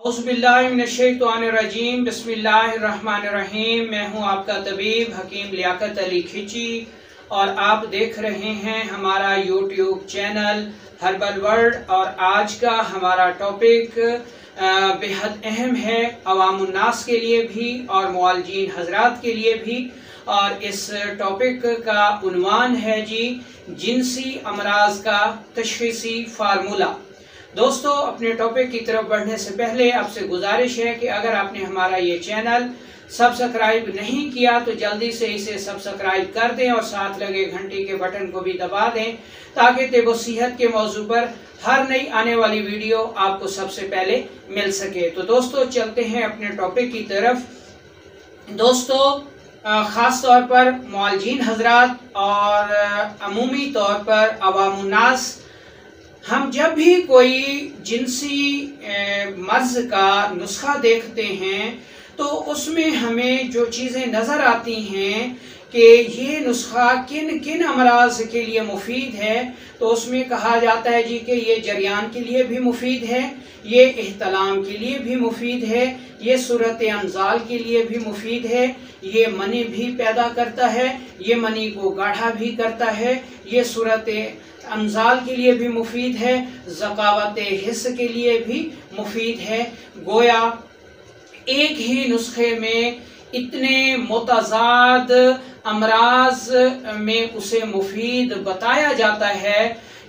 औज़ुबिल्लाहिमिनश्शैतानिर्रजीम बिस्मिल्लाहिर्रहमानिर्रहीम। मैं हूं आपका तबीब हकीम लियाकत अली खिची और आप देख रहे हैं हमारा यूट्यूब चैनल हर्बल वर्ल्ड। और आज का हमारा टॉपिक बेहद अहम है अवामुन्नास के लिए भी और मुअल्लिजीन हजरात के लिए भी। और इस टॉपिक का उन्वान है जी जिनसी अमराज का तशख़ीसी फार्मूला। दोस्तों, अपने टॉपिक की तरफ बढ़ने से पहले आपसे गुजारिश है कि अगर आपने हमारा ये चैनल सब्सक्राइब नहीं किया तो जल्दी से इसे सब्सक्राइब कर दें और साथ लगे घंटी के बटन को भी दबा दें ताकि तिब सेहत के मौजू पर हर नई आने वाली वीडियो आपको सबसे पहले मिल सके। तो दोस्तों, चलते हैं अपने टॉपिक की तरफ। दोस्तों, ख़ास तौर पर मुअल्लिजीन हजरात और अमूमी तौर पर अवामुन्नास, हम जब भी कोई जिनसी मर्ज का नुस्खा देखते हैं तो उसमें हमें जो चीज़ें नज़र आती हैं कि ये नुस्खा किन किन अमराज के लिए मुफीद है, तो उसमें कहा जाता है जी कि ये जरियान के लिए भी मुफीद है, ये इहतलाम के लिए भी मुफीद है, ये सूरत अंजाल के लिए भी मुफीद है, ये मनी भी पैदा करता है, ये मनी को गाढ़ा भी करता है, ये सूरत अंजाल के लिए भी मुफीद है, ज़कावत हिस्स के लिए भी मुफीद है। गोया एक ही नुस्खे में इतने मुतज़ाद अमराज में उसे मुफीद बताया जाता है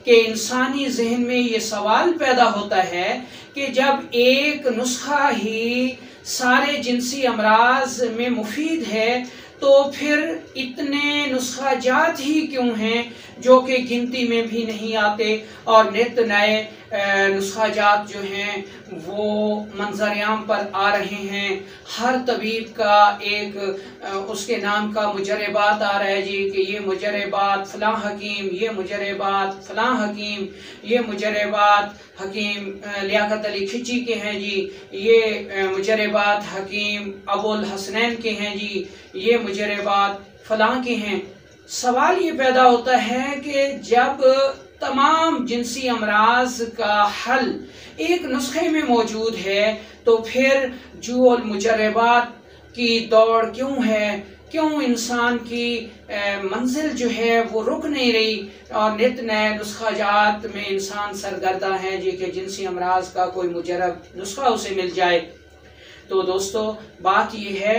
कि इंसानी जहन में ये सवाल पैदा होता है कि जब एक नुस्खा ही सारे जिनसी अमराज में मुफीद है तो फिर इतने नुस्खा जात ही क्यों हैं जो कि गिनती में भी नहीं आते और नित नए नुस्खा जात जो हैं वो मंजरियाम पर आ रहे हैं। हर तबीब का एक उसके नाम का मुजरबात आ रहा है जी कि ये मुजरबात फ़लाँ हकीम, ये मुजरबात फ़लाँ हकीम, ये मुजरबात हकीम लियाकत अली खिची के हैं जी, ये मुजरबात हकीम अबुल हसनैन के हैं जी, ये मुजरबात फ़लाँ के हैं। सवाल ये पैदा होता है कि जब तमाम जिनसी अमराज का हल एक नुस्खे में मौजूद है तो फिर जुअल मुजरबात की दौड़ क्यों है, क्यों इंसान की मंजिल जो है वो रुक नहीं रही और नित नए नुस्खा जात में इंसान सरगर्दा है जी कि जिनसी अमराज का कोई मुजरब नुस्खा उसे मिल जाए। तो दोस्तों, बात ये है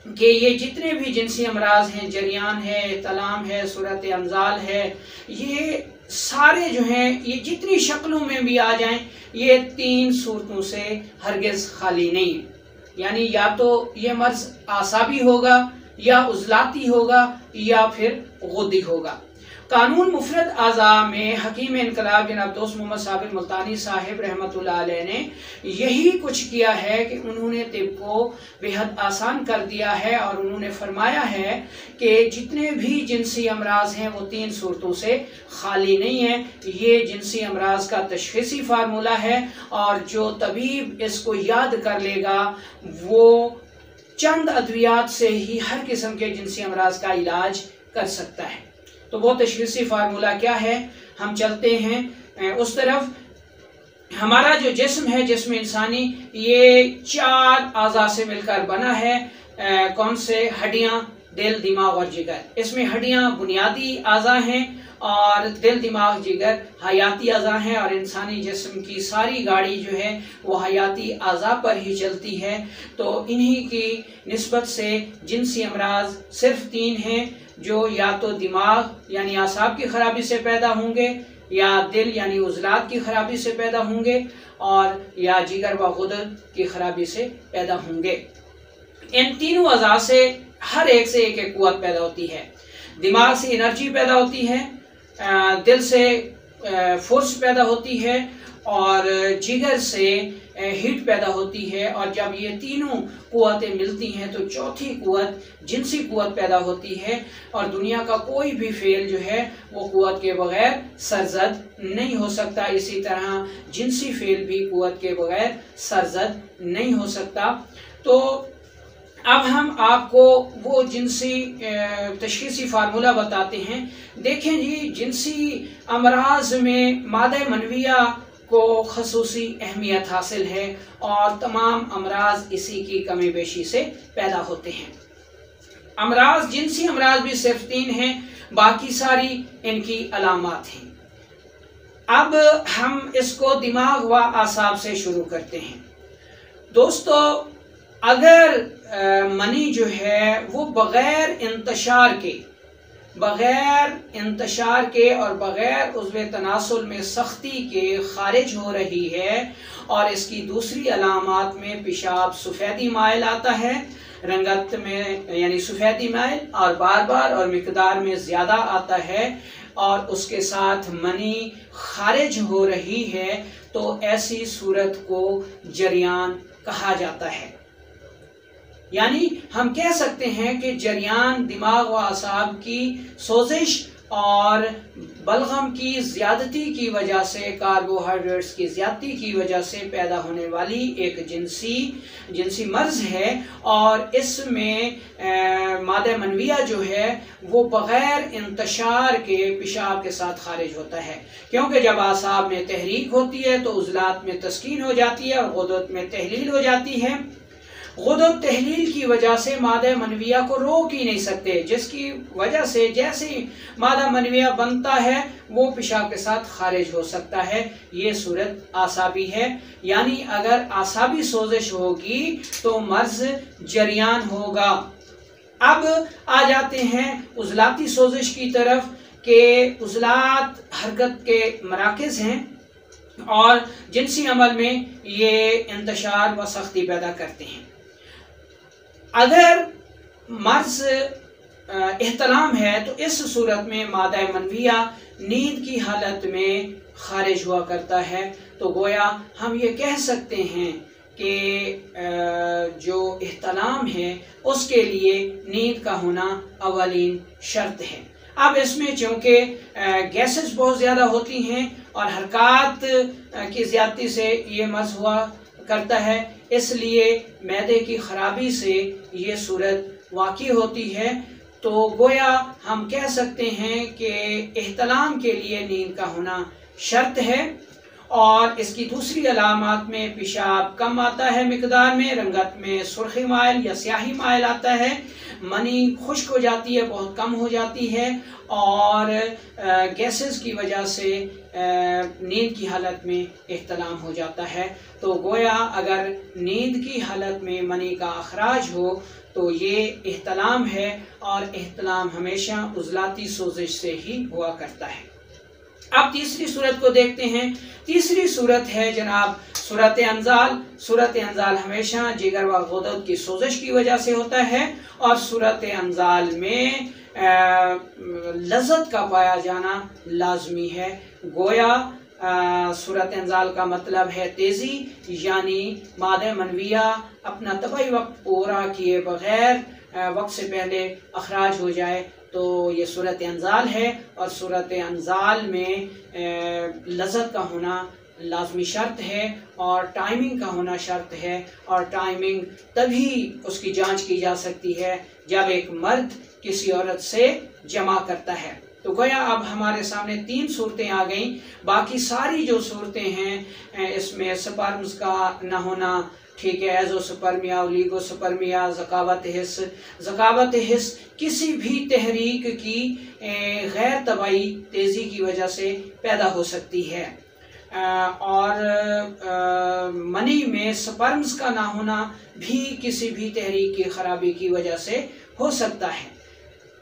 कि ये जितने भी जिनसी अमराज हैं, जरियान है, तलाम है, सूरत अंजाल है, ये सारे जो हैं ये जितनी शक्लों में भी आ जाएं ये तीन सूरतों से हरगिज़ खाली नहीं है। यानी या तो ये मर्ज आसाबी होगा या उजलाती होगा या फिर गुद्दी होगा। कानून मुफरद आज़ा में हकीम इनकलाब जनाब दोस्त मोहम्मद साबिर मुल्तानी साहिब रहमतुल्लाह अलैह ने यही कुछ किया है कि उन्होंने तिब को बेहद आसान कर दिया है और उन्होंने फरमाया है कि जितने भी जिनसी अमराज हैं वो तीन सूरतों से खाली नहीं हैं। ये जिनसी अमराज का तशख़ीसी फार्मूला है और जो तबीब इसको याद कर लेगा वो चंद अद्वियात से ही हर किस्म के जिनसी अमराज का इलाज कर सकता है। तो वो तशख़ीसी फार्मूला क्या है, हम चलते हैं उस तरफ। हमारा जो जिस्म है, जिस्म इंसानी, ये चार आज़ा से मिलकर बना है। कौन से? हड्डियाँ, दिल, दिमाग और जिगर। इसमें हड्डियाँ बुनियादी आज़ा हैं और दिल, दिमाग, जिगर हयाती आज़ा हैं और इंसानी जिस्म की सारी गाड़ी जो है वो हयाती आज़ा पर ही चलती है। तो इन्हीं की निस्बत से जिनसी अमराज सिर्फ तीन हैं जो या तो दिमाग यानी आसाब की खराबी से पैदा होंगे, या दिल यानी उजलात की खराबी से पैदा होंगे, और या जिगर व गुदद की खराबी से पैदा होंगे। इन तीनों अज़ा से हर एक से एक एक कुव्वत पैदा होती है। दिमाग से एनर्जी पैदा होती है, दिल से फोर्स पैदा होती है और जिगर से हीट पैदा होती है। और जब ये तीनों कुव्वतें मिलती हैं तो चौथी कुव्वत जिनसी कुव्वत पैदा होती है। और दुनिया का कोई भी फेल जो है वो कुव्वत के बगैर सरजद नहीं हो सकता। इसी तरह जिनसी फेल भी कुव्वत के बगैर सरजद नहीं हो सकता। तो अब हम आपको वो जिनसी तशख़ीसी फार्मूला बताते हैं। देखें जी, जिनसी अमराज में मादा मनविया को खसूसी अहमियत हासिल है और तमाम अमराज इसी की कमी बेशी से पैदा होते हैं। अमराज, जिनसी अमराज भी सिर्फ 3 हैं, बाकी सारी इनकी अलामात हैं। अब हम इसको दिमाग व आसाब से शुरू करते हैं। दोस्तों, अगर मनी जो है वो बग़ैर इंतशार के और बग़ैर उज़्वे तनासुल में सख्ती के खारिज हो रही है और इसकी दूसरी अलामात में पेशाब सफ़ेदी माइल आता है, रंगत में यानी सफ़ेदी माइल, और बार बार और मिकदार में ज़्यादा आता है, और उसके साथ मनी खारिज हो रही है, तो ऐसी सूरत को जरियान कहा जाता है। यानी हम कह सकते हैं कि जरियान दिमाग व असाब की सोजिश और बलगम की ज़्यादती की वजह से, कार्बोहाइड्रेट्स की ज़्यादती की वजह से पैदा होने वाली एक जिनसी मर्ज है। और इसमें मादा मनविया जो है वो बग़ैर इंतशार के पेशाब के साथ खारिज होता है, क्योंकि जब आसाब में तहरीक होती है तो उज़लात में तस्कीन हो जाती है और गुदत में तहलील हो जाती है। गुदत तहलील की वजह से मादा मनविया को रोक ही नहीं सकते, जिसकी वजह से जैसे ही मादा मनविया बनता है वो पेशाब के साथ खारिज हो सकता है। ये सूरत आसाबी है। यानी अगर आसाबी सोजिश होगी तो मर्ज जरियान होगा। अब आ जाते हैं उज़लाती सोजिश की तरफ के उज़लात हरकत के मराकज़ हैं और जिनसी अमल में ये इंतशार व सख्ती पैदा करते हैं। अगर मर्ज एहतलाम है तो इस सूरत में मादा मनविया नींद की हालत में खारिज हुआ करता है। तो गोया हम ये कह सकते हैं कि जो एहतलाम है उसके लिए नींद का होना अवलीन शर्त है। अब इसमें चूँकि गैसेस बहुत ज़्यादा होती हैं और हरकत की ज़्यादती से ये मर्ज हुआ करता है, इसलिए मैदे की खराबी से ये सूरत वाक़ई होती है। तो गोया हम कह सकते हैं कि एहतलाम के लिए नींद का होना शर्त है। और इसकी दूसरी अलामात में पेशाब कम आता है मिकदार में, रंगत में सुर्खी माइल या स्याही माइल आता है, मनी खुश्क हो जाती है, बहुत कम हो जाती है, और गैसेस की वजह से नींद की हालत में एहतलाम हो जाता है। तो गोया अगर नींद की हालत में मनी का अखराज हो तो ये एहतलाम है, और एहतलाम हमेशा उज़लाती सोजिश से ही हुआ करता है। अब तीसरी सूरत को देखते हैं। तीसरी सूरत है जनाब सूरत अंजाल। सूरत अंजाल हमेशा जिगर व गुदत की सोजिश की वजह से होता है, और सूरत अंजाल में लज़्ज़त का पाया जाना लाजमी है। गोया सूरत अंजाल का मतलब है तेज़ी, यानी मादा मनविया अपना तबई वक्त पूरा किए बगैर वक्त से पहले अखराज हो जाए, तो ये सूरत अंजाल है। और सूरत अंजाल में लज़्ज़त का होना लाजमी शर्त है और टाइमिंग का होना शर्त है। और टाइमिंग तभी उसकी जांच की जा सकती है जब एक मर्द किसी औरत से जमा करता है। तो गोया अब हमारे सामने 3 सूरतें आ गईं। बाकी सारी जो सूरतें हैं इसमें स्पर्म्स का न होना, ठीक है, एजोस्पर्मिया, ओलिगोस्पर्मिया, ज़कावत हिस्स किसी भी तहरीक की गैर तबाई तेज़ी की वजह से पैदा हो सकती है। और मनी में स्पर्म्स का ना होना भी किसी भी तहरीक की खराबी की वजह से हो सकता है।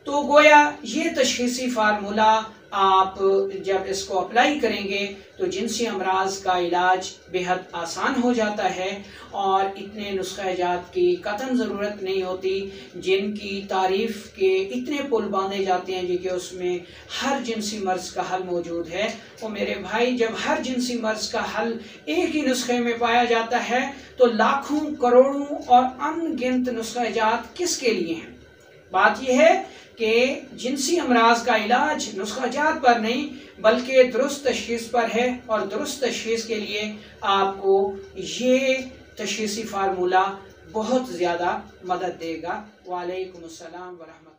तो गोया ये तशख़ीसी फार्मूला आप जब इसको अप्लाई करेंगे तो जिनसी अमराज का इलाज बेहद आसान हो जाता है, और इतने नुस्ख़ाजात की कतन ज़रूरत नहीं होती जिनकी तारीफ़ के इतने पुल बांधे जाते हैं जी कि उसमें हर जिनसी मर्ज़ का हल मौजूद है। और मेरे भाई, जब हर जिनसी मर्ज़ का हल एक ही नुस्खे में पाया जाता है तो लाखों करोड़ों और अनगिनत नुस्ख़ाजात किसके लिए हैं? बात यह है कि जिनसी अमराज का इलाज नुस्ख़ाजात पर नहीं बल्कि दुरुस्त तशख़ीस पर है, और दुरुस्त तशख़ीस के लिए आपको ये तशख़ीसी फार्मूला बहुत ज़्यादा मदद देगा। वालेकुम अस्सलाम व रहमतुल्लाह।